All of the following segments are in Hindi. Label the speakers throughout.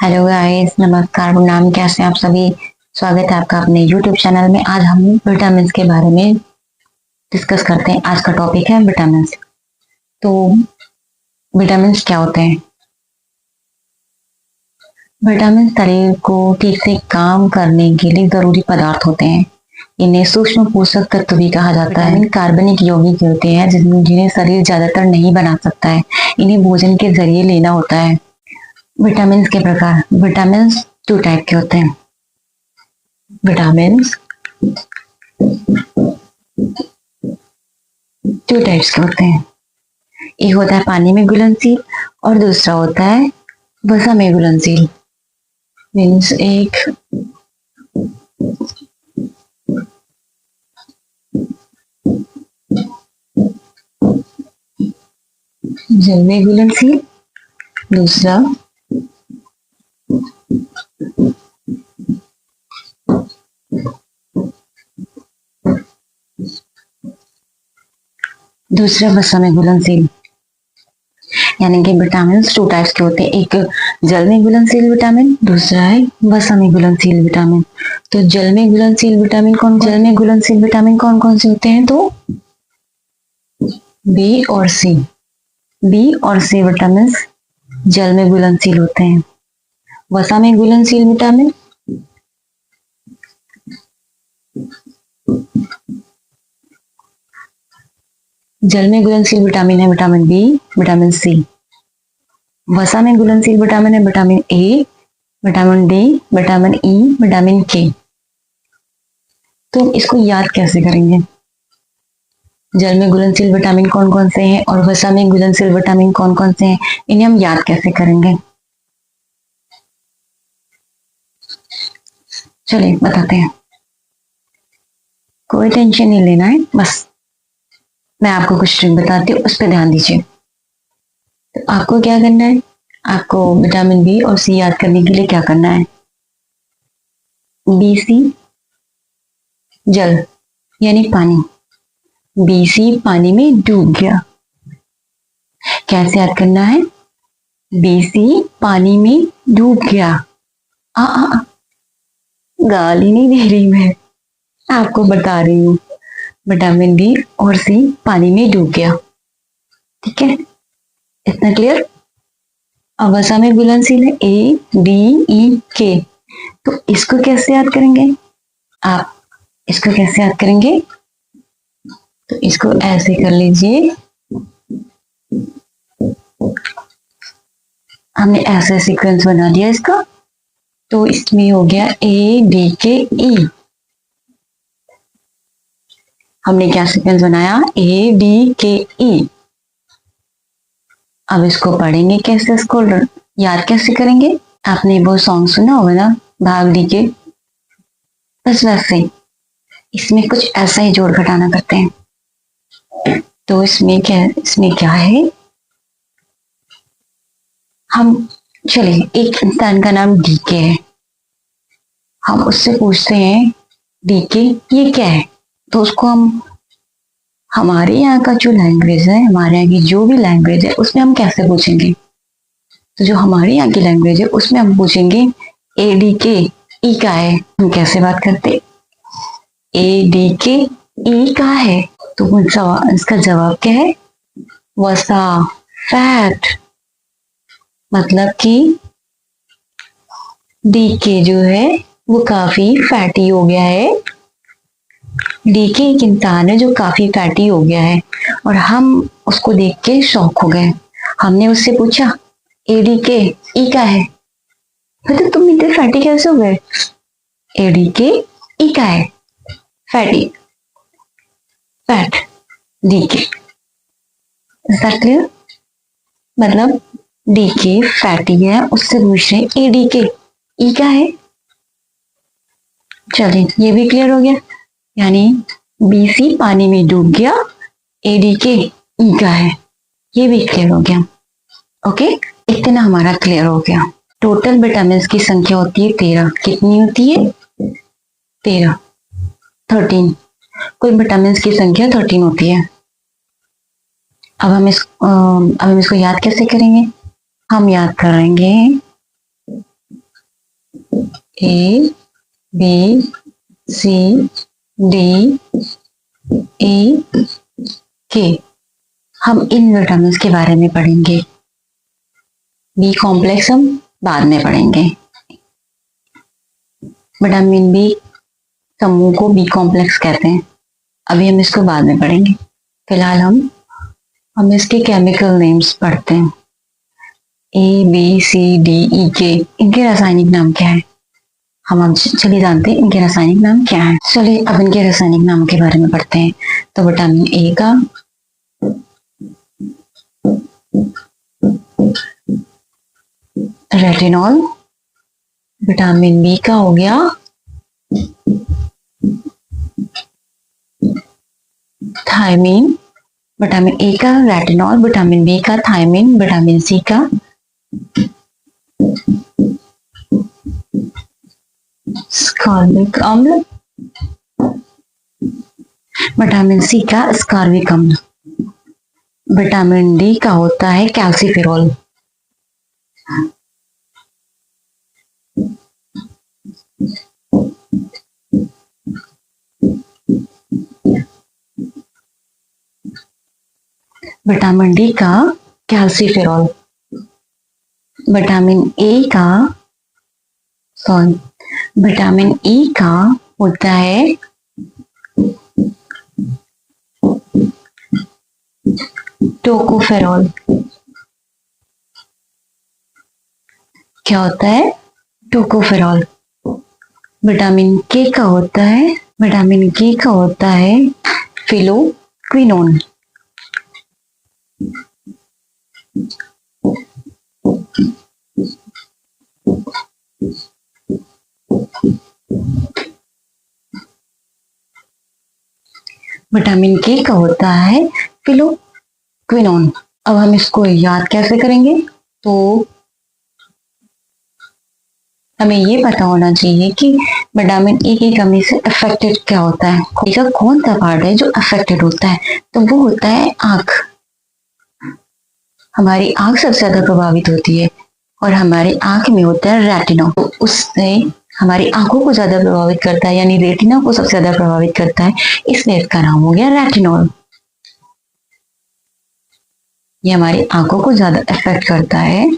Speaker 1: हेलो गाइस, नमस्कार, प्रणाम। कैसे हैं आप सभी? स्वागत है आपका अपने YouTube चैनल में। आज हम विटामिन के बारे में डिस्कस करते हैं। आज का टॉपिक है विटामिन। तो विटामिन क्या होते हैं? विटामिन शरीर को ठीक से काम करने के लिए जरूरी पदार्थ होते हैं। इन्हें सूक्ष्म पोषक तत्व भी कहा जाता है। विटामिन कार्बनिक यौगिक होते हैं जिन्हें शरीर ज्यादातर नहीं बना सकता है। इन्हें भोजन के जरिए लेना होता है। विटामिन के प्रकार। विटामिन 2 टाइप के होते हैं। विटामिन 2 टाइप्स के होते हैं। एक होता है पानी में घुलनशील और दूसरा होता है वसा में घुलनशील। मीन्स एक जल में घुलनशील, दूसरा वसा में घुलनशील। यानी कि विटामिन 2 टाइप्स के होते हैं। एक जल में घुलनशील विटामिन, दूसरा है वसा में घुलनशील विटामिन। तो जल में घुलनशील विटामिन कौन कौन से होते हैं? तो बी और सी विटामिन जल में घुलनशील होते हैं। वसा में घुलनशील विटामिन जल में घुलनशील विटामिन है विटामिन बी, विटामिन सी। वसा में घुलनशील विटामिन है vitamin A, vitamin D, vitamin E, vitamin के। तो इसको याद कैसे करेंगे? जल में घुलनशील विटामिन कौन कौन से हैं और वसा में घुलनशील विटामिन कौन कौन से हैं, इन्हें हम याद कैसे करेंगे? चलिए बताते हैं। कोई टेंशन नहीं लेना है, बस मैं आपको कुछ ट्रिक बताती हूँ, उस पर ध्यान दीजिए। तो आपको क्या करना है? आपको विटामिन बी और सी याद करने के लिए क्या करना है? बी सी जल यानी पानी, बी सी पानी में डूब गया। कैसे याद करना है? बी सी पानी में डूब गया। गाली नहीं दे रही मैं, आपको बता रही हूँ। विटामिन बी और सी पानी में डूब गया। ठीक है, इतना क्लियर? अब वसा में घुलनशील है ए डी ई के। तो इसको कैसे याद करेंगे? आप इसको कैसे याद करेंगे? तो इसको ऐसे कर लीजिए। हमने ऐसे सीक्वेंस बना लिया इसका। तो इसमें हो गया ए डी के ई। हमने क्या सीक्वेंस बनाया? ए डी के ई। अब इसको पढ़ेंगे कैसे, इसको याद कैसे करेंगे? आपने वो सॉन्ग सुना होगा ना, भाग डी के। बस वैसे इसमें कुछ ऐसा ही जोड़ घटाना करते हैं। तो इसमें क्या है? हम चलिए, एक इंसान का नाम डीके है, हम उससे पूछते हैं डीके ये क्या है? तो उसको हम हमारे यहाँ का जो लैंग्वेज है, हमारे यहाँ की जो भी लैंग्वेज है, उसमें हम कैसे पूछेंगे? तो जो हमारे यहाँ की लैंग्वेज है उसमें हम पूछेंगे ए डी के ई का है। हम कैसे बात करते? ए डी के ई का है। तो इसका जवाब क्या है? वसा, फैट। मतलब कि डी के जो है वो काफी फैटी हो गया है। डी के एक इंसान है जो काफी फैटी हो गया है और हम उसको देख के शॉक हो गए। हमने उससे पूछा ए डी के ई का है, मतलब तुम इतने फैटी कैसे हो गए? ए डी के ई का है, फैटी, फैट, डी के। Is that clear? मतलब डी के फैटी है, उससे पूछ रहे ए डी के ई का है। चलिए, ये भी क्लियर हो गया। यानी बी सी पानी में डूब गया, ए डी के ई का है, ये भी क्लियर हो गया। ओके, इतना हमारा क्लियर हो गया। टोटल विटामिन की संख्या होती है 13। कितनी होती है? 13, 13। कोई विटामिन की संख्या 13 होती है। अब हम इसको याद कैसे करेंगे? हम याद करेंगे A B C D E के। हम इन विटामिन के बारे में पढ़ेंगे। बी कॉम्प्लेक्स हम बाद में पढ़ेंगे। विटामिन बी समूह को बी कॉम्प्लेक्स कहते हैं। अभी हम इसको बाद में पढ़ेंगे। फिलहाल हम इसके केमिकल नेम्स पढ़ते हैं। A B C D E के, इनके रासायनिक नाम क्या है? हम चलिए जानते हैं इनके रासायनिक नाम क्या है। चलिए अब इनके रासायनिक नाम के बारे में पढ़ते हैं। तो विटामिन ए का रेटिनॉल, विटामिन बी का हो गया थायमीन, विटामिन ए का रेटिनॉल, विटामिन बी का थायमीन, विटामिन सी का स्कॉर्बिक अम्ल, विटामिन सी का स्कॉर्बिक अम्ल, विटामिन डी का होता है कैल्सीफेरॉल। विटामिन डी का कैल्सीफेरॉल, विटामिन ए का विटामिन ई का होता है टोकोफेरॉल। क्या होता है? टोकोफेरॉल। विटामिन के का होता है फिलोक्विनोन। विटामिन के का होता है फिलोक्विनोन। अब हम इसको याद कैसे करेंगे? तो हमें ये पता होना चाहिए कि विटामिन ए की कमी से अफेक्टेड क्या होता है। का कौन सा पार्ट है जो अफेक्टेड होता है? तो वो होता है आंख। हमारी आंख सबसे ज्यादा प्रभावित होती है और हमारी आंख में होता है रेटिना। तो उससे हमारी आंखों को ज्यादा प्रभावित करता है, यानी रेटिना को सबसे ज्यादा प्रभावित करता है, इसलिए इसका नाम हो गया रेटिनॉल। ये हमारी आंखों को ज्यादा इफेक्ट करता है,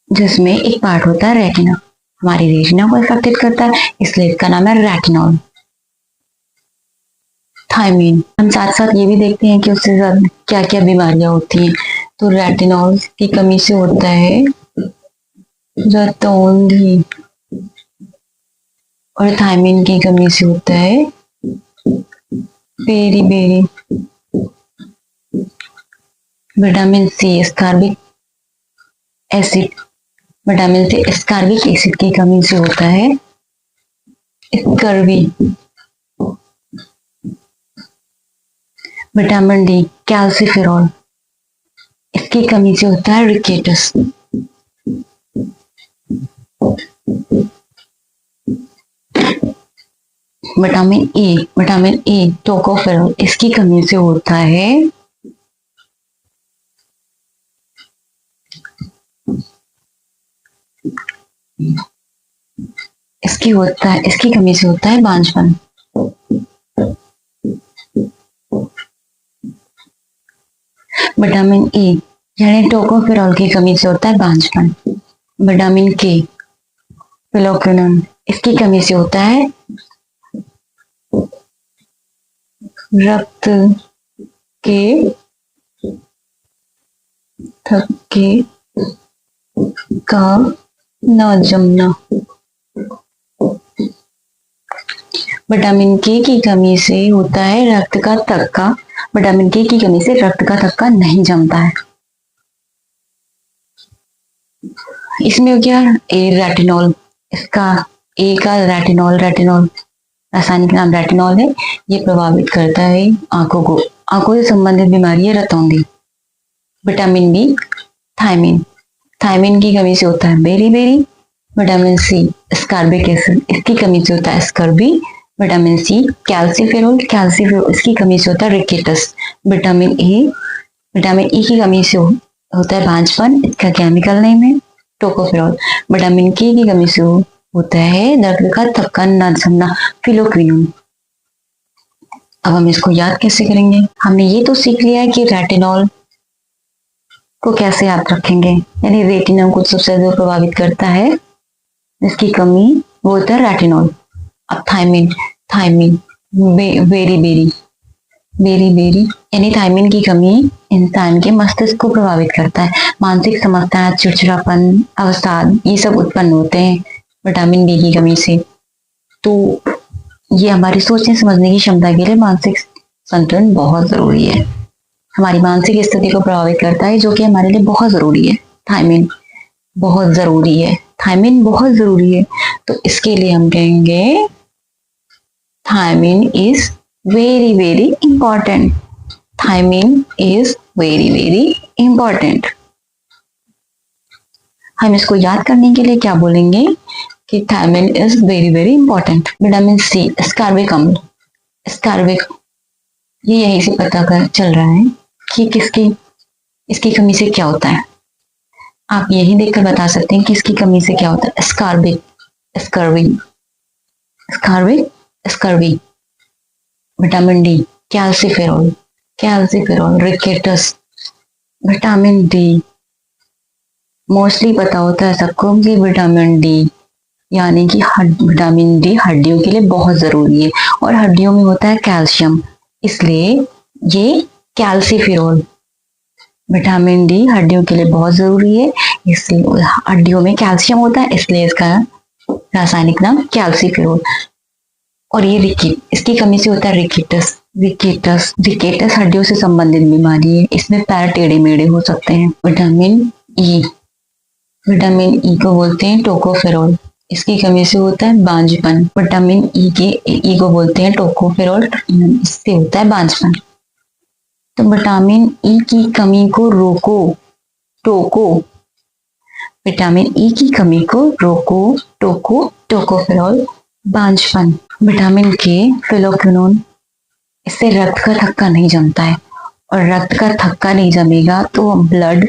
Speaker 1: जिसमें एक पार्ट होता है रेटिना, हमारी रेटिना को इफेक्टेड करता है, इसलिए इसका नाम है रेटिनॉल। थायमीन, हम साथ साथ ये भी देखते हैं कि उससे क्या क्या बीमारियां होती हैं। तो रेटिनॉल की कमी से होता है रतौंधी और थायमीन की कमी से होता है beri. Vitamin C ascorbic acid, vitamin C ascorbic acid की कमी से होता है स्कर्वी। विटामिन डी कैल्सीफेरॉल, इसकी कमी से होता है रिकेटस। विटामिन ए टोकोफेरॉल, इसकी कमी से होता है इसकी कमी से होता है बांझपन। विटामिन ए यानी टोकोफेरॉल की कमी से होता है बांझपन। विटामिन के फिलोक्विनोन, इसकी कमी से होता है रक्त के थक्के का न जमना। विटामिन के की कमी से होता है रक्त का थक्का। विटामिन के की कमी से रक्त का थक्का नहीं जमता है। इसमें हो गया ए रेटिनॉल, इसका ए का रेटिनॉल रासायनिक नाम रेटिनॉल है। ये प्रभावित करता है आंखों को, आंखों से संबंधित बीमारी है रतौंधी। विटामिन बी थायमीन की कमी से होता है beri. Vitamin C ascorbic acid, इसकी कमी से होता है स्कर्बी। विटामिन सी कैल्सीफेरॉल, इसकी कमी से होता है रिकेटस। विटामिन ई की कमी से होता है बांझपन, इसका केमिकल नेम है टोकोफेरॉल। विटामिन के की कमी से होता है दर्द का थकान ना समझना, फिलोक्विनोन। अब हम इसको याद कैसे करेंगे? हमने ये तो सीख लिया है कि रेटिनॉल को कैसे याद रखेंगे, यानी रेटिना को सबसे ज्यादा प्रभावित करता है, जिसकी कमी वो होता है रेटिनॉल। अब thiamine, thiamine berry berry berry berry यानी थायमिन की कमी इंसान के मस्तिष्क को प्रभावित करता है। मानसिक समस्याएं, चिड़चिड़ापन, अवसाद, ये सब उत्पन्न होते हैं विटामिन बी की कमी से। तो ये हमारी सोचने समझने की क्षमता के लिए मानसिक संतुलन बहुत जरूरी है, हमारी मानसिक स्थिति को प्रभावित करता है, जो कि हमारे लिए बहुत जरूरी है। थायमिन बहुत जरूरी है, थायमिन बहुत जरूरी है। तो इसके लिए हम कहेंगे thiamine is very very important, thiamine is very very important. हम इसको याद करने के लिए क्या बोलेंगे कि thiamine is very very important. Vitamin C, ascorbic अम्ल, स्कारबिक, ये यहीं से पता कर चल रहा है कि इसकी कमी से क्या होता है। आप यही देखकर बता सकते हैं कि इसकी कमी से क्या होता है। Ascorbic, scurvy, ascorbic, scurvy. Vitamin D, calciferol, calciferol, rickets. Vitamin D mostly पता होता है सबको कि विटामिन डी यानी कि विटामिन डी हड्डियों के लिए बहुत जरूरी है, और हड्डियों में होता है कैल्शियम, इसलिए ये कैल्सीफेरॉल, विटामिन डी हड्डियों के लिए बहुत जरूरी है, इसलिए हड्डियों में कैल्शियम होता है, इसलिए इसका रासायनिक नाम कैल्सीफेरॉल। और ये रिकेट, इसकी कमी से होता है रिकेटस, रिकेटस, रिकेटस हड्डियों से संबंधित बीमारी है, इसमें पैर टेढ़े मेढ़े हो सकते हैं। विटामिन ई, विटामिन ई को बोलते हैं टोकोफेरॉल, इसकी कमी से होता है बांझपन। विटामिन ई को बोलते हैं टोकोफेरॉल, इससे होता है बांझपन। तो विटामिन ई की कमी को रोको, टोको, विटामिन ई की कमी को रोको, टोको, टोकोफेरॉल, बांझपन। विटामिन के, फिलोक्विनोन, इससे रक्त का थक्का नहीं जमता है, और रक्त का थक्का नहीं जमेगा तो ब्लड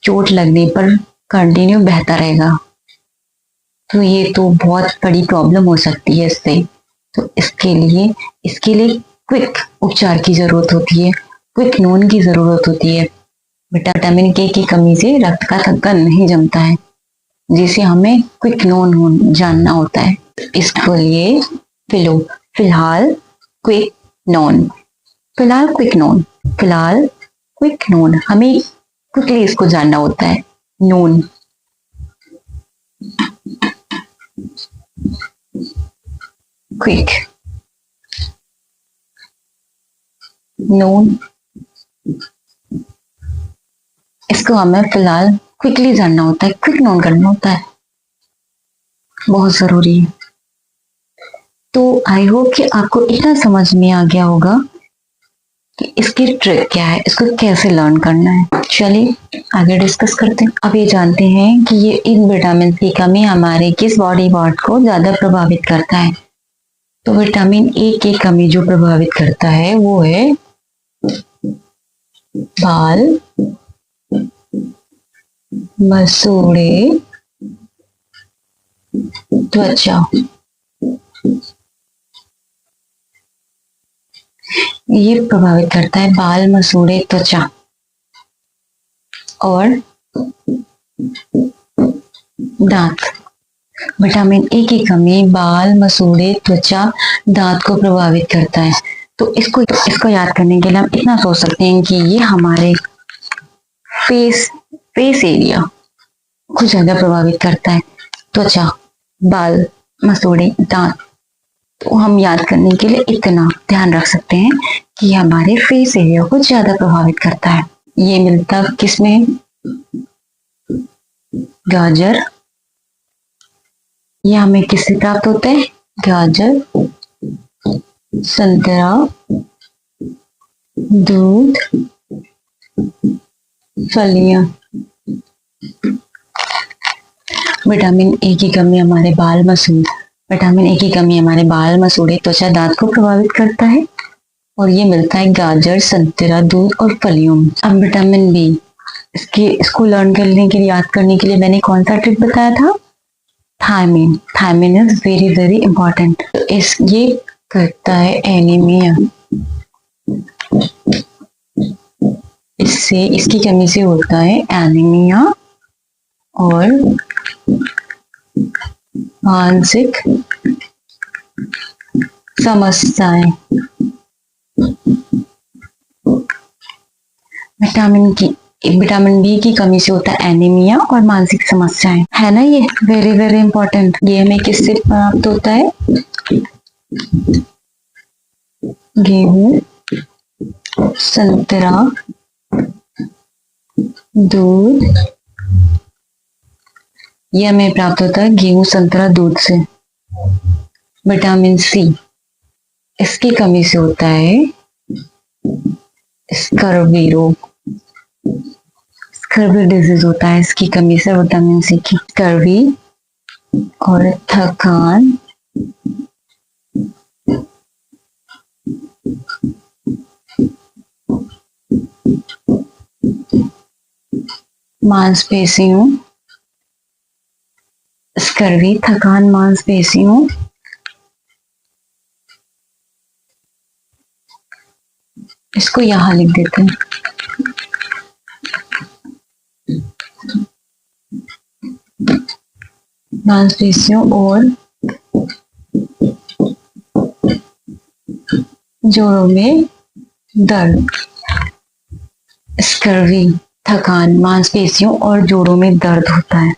Speaker 1: चोट लगने पर कंटिन्यू बहता रहेगा, तो ये तो बहुत बड़ी प्रॉब्लम हो सकती है इससे। तो इसके लिए क्विक उपचार की जरूरत होती है, क्विक नोन की जरूरत होती है। विटामिन के की कमी से रक्त का थक्का नहीं जमता है, जिसे हमें क्विक नोन जानना होता है। इसके लिए फिलहाल क्विक नोन, फिलहाल क्विक नोन, फिलहाल क्विक नोन, हमें क्विकली इसको जानना होता है। नोन, क्विक नोन, इसको हमें फिलहाल क्विकली जानना होता है, क्विक नोन करना होता है, बहुत जरूरी है। तो आई होप कि आपको इतना समझ में आ गया होगा कि इसकी ट्रिक क्या है, इसको कैसे लर्न करना है। चलिए आगे डिस्कस करते हैं। अब ये जानते हैं कि ये इन विटामिन की कमी हमारे किस बॉडी पार्ट को ज्यादा प्रभावित करता है। तो विटामिन ए की कमी जो प्रभावित करता है वो है बाल, मसूड़े, त्वचा। ये प्रभावित करता है बाल, मसूड़े, त्वचा और दांत। विटामिन ए की कमी बाल, मसूड़े, त्वचा, दांत को प्रभावित करता है। तो इसको याद करने के लिए हम इतना सोच सकते हैं कि ये हमारे फेस एरिया को ज्यादा प्रभावित करता है। त्वचा, बाल, मसूड़े, दांत। तो हम याद करने के लिए इतना ध्यान रख सकते हैं कि हमारे फेस एरिया को ज्यादा प्रभावित करता है। ये मिलता किसमें? गाजर, ये हमें किससे प्राप्त होता है? गाजर, संतरा, दूध, फलियां। विटामिन ए की कमी हमारे बाल, मसूड़े, विटामिन ए की कमी हमारे बाल, मसूड़े, त्वचा, दांत को प्रभावित करता है, और ये मिलता है गाजर, संतरा, दूध और फलियों में। अब विटामिन बी, इसको लर्न करने के लिए, याद करने के लिए मैंने कौन सा ट्रिक बताया था? Thiamine, thiamine is very very important. तो इस ये करता है एनीमिया, इससे इसकी कमी से होता है एनीमिया और मानसिक समस्याएं। विटामिन बी की कमी से होता है एनीमिया और मानसिक समस्याएं, है ना। ये वेरी वेरी इंपॉर्टेंट। ये हमें किससे प्राप्त होता है? गेहूं, संतरा, दूध। ये हमें प्राप्त होता है गेहूं, संतरा, दूध से। विटामिन सी, इसकी कमी से होता है स्कर्वी रोग, स्कर्वी डिजीज होता है इसकी कमी से, विटामिन सी की। स्कर्वी और थकान, मांसपेशियों, स्कर्वी, थकान, मांसपेशियों, इसको यहां लिख देते हैं। मांसपेशियों और जोड़ों में दर्द। स्कर्वी, थकान, मांसपेशियों और जोड़ों में दर्द होता है।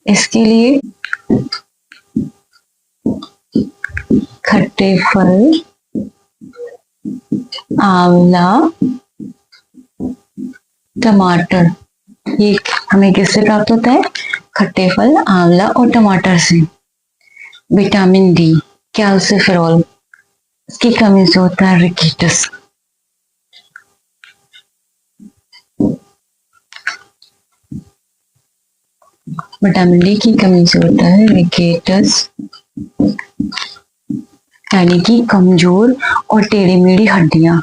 Speaker 1: इसके लिए खट्टे फल, आंवला, टमाटर, ये हमें किससे प्राप्त होता है? खट्टे फल, आंवला और टमाटर से। विटामिन डी, कैल्सिफेरॉल, इसकी कमी से होता है रिकेटस। विटामिन डी की कमी से होता है रिकेटस, यानी कि कमजोर और टेढ़ी मेढ़ी हड्डियां।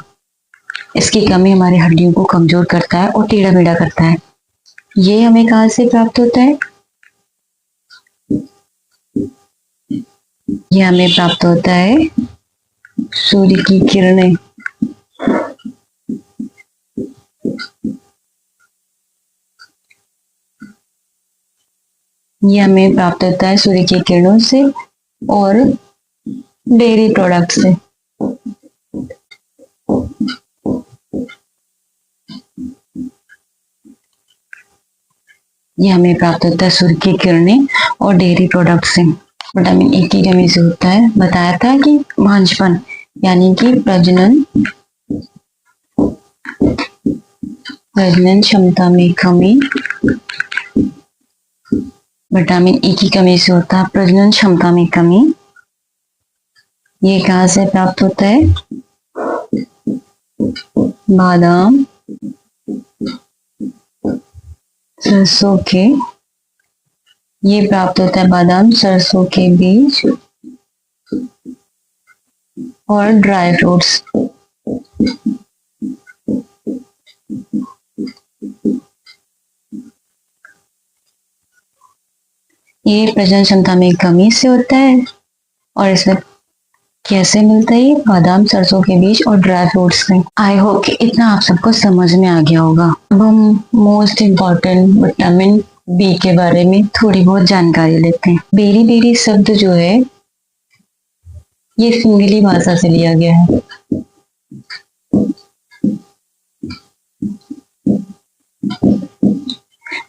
Speaker 1: इसकी कमी हमारी हड्डियों को कमजोर करता है और टेढ़ा मेढ़ा करता है। ये हमें कहां से प्राप्त होता है? ये हमें प्राप्त होता है सूर्य की किरणें। ये हमें प्राप्त होता है सूर्य की किरणों से और डेयरी प्रोडक्ट से। ये हमें प्राप्त होता है सूर्य की किरणें और डेयरी प्रोडक्ट से। विटामिन ए की कमी से होता है, बताया था कि भांजपन, यानी कि प्रजनन क्षमता में कमी। विटामिन ए की कमी से होता है प्रजनन क्षमता में कमी। ये कहां से प्राप्त होता है? बादाम, सरसों के, ये प्राप्त होता है बादाम, सरसों के बीज और ड्राई फ्रूट्स। ये प्रजनन क्षमता में कमी से होता है और इसमें कैसे मिलता है? बादाम, सरसों के बीज और ड्राई फ्रूट्स से। आई होप कि इतना आप सबको समझ में आ गया होगा। अब हम मोस्ट इम्पॉर्टेंट विटामिन बी के बारे में थोड़ी बहुत जानकारी लेते हैं। बेरी बेरी शब्द जो है ये सिंगली भाषा से लिया गया है।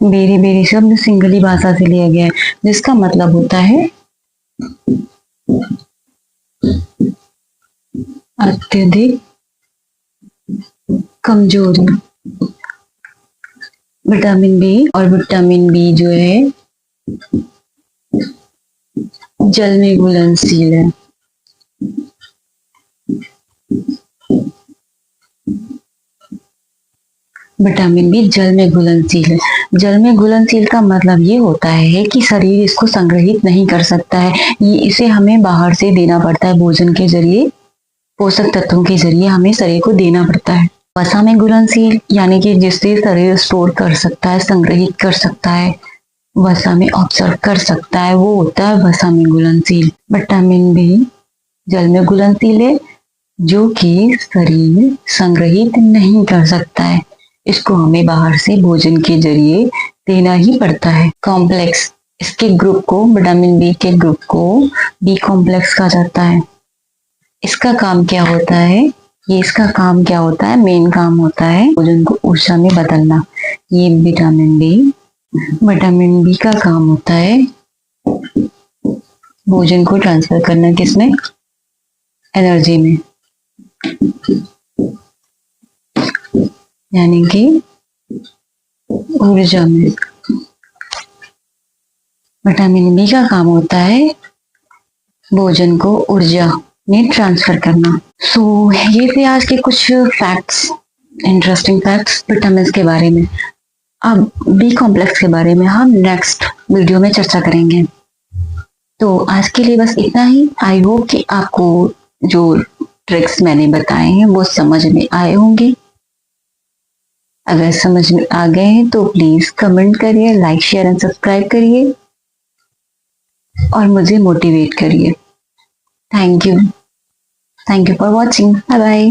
Speaker 1: बेरी बेरी शब्द सिंगली भाषा से लिया गया है, जिसका मतलब होता है अत्यधिक कमजोरी। विटामिन बी और विटामिन बी जो है जल में घुलनशील है। विटामिन बी जल में घुलनशील है। जल में घुलनशील का मतलब ये होता है कि शरीर इसको संग्रहित नहीं कर सकता है, ये इसे हमें बाहर से देना पड़ता है, भोजन के जरिए, पोषक तत्वों के जरिए हमें शरीर को देना पड़ता है। वसा में घुलनशील यानी कि जिससे शरीर स्टोर कर सकता है, संग्रहित कर सकता है, वसा में ऑब्जर्व कर सकता है, वो होता है वसा में घुलनशील। विटामिन बी जल में घुलनशील है, जो कि शरीर संग्रहित नहीं कर सकता है, इसको हमें बाहर से भोजन के जरिए देना ही पड़ता है। कॉम्प्लेक्स, इसके ग्रुप को, विटामिन बी के ग्रुप को बी कॉम्प्लेक्स कहा जाता है। इसका काम क्या होता है? इसका काम क्या होता है? मेन काम होता है भोजन को ऊर्जा में बदलना। ये विटामिन बी का काम होता है भोजन को ट्रांसफर करना, किसमें? एनर्जी में, यानी कि ऊर्जा में। विटामिन बी का काम होता है भोजन को ऊर्जा में ट्रांसफर करना। ये थे आज के कुछ फैक्ट्स, इंटरेस्टिंग फैक्ट्स विटामिन के बारे में। अब बी कॉम्प्लेक्स के बारे में हम नेक्स्ट वीडियो में चर्चा करेंगे। तो आज के लिए बस इतना ही। आई होप कि आपको जो ट्रिक्स मैंने बताए हैं वो समझ में आए होंगे। अगर समझ में आ गए हैं तो प्लीज कमेंट करिए, लाइक शेयर एंड सब्सक्राइब करिए और मुझे मोटिवेट करिए। Thank you for watching. Bye bye.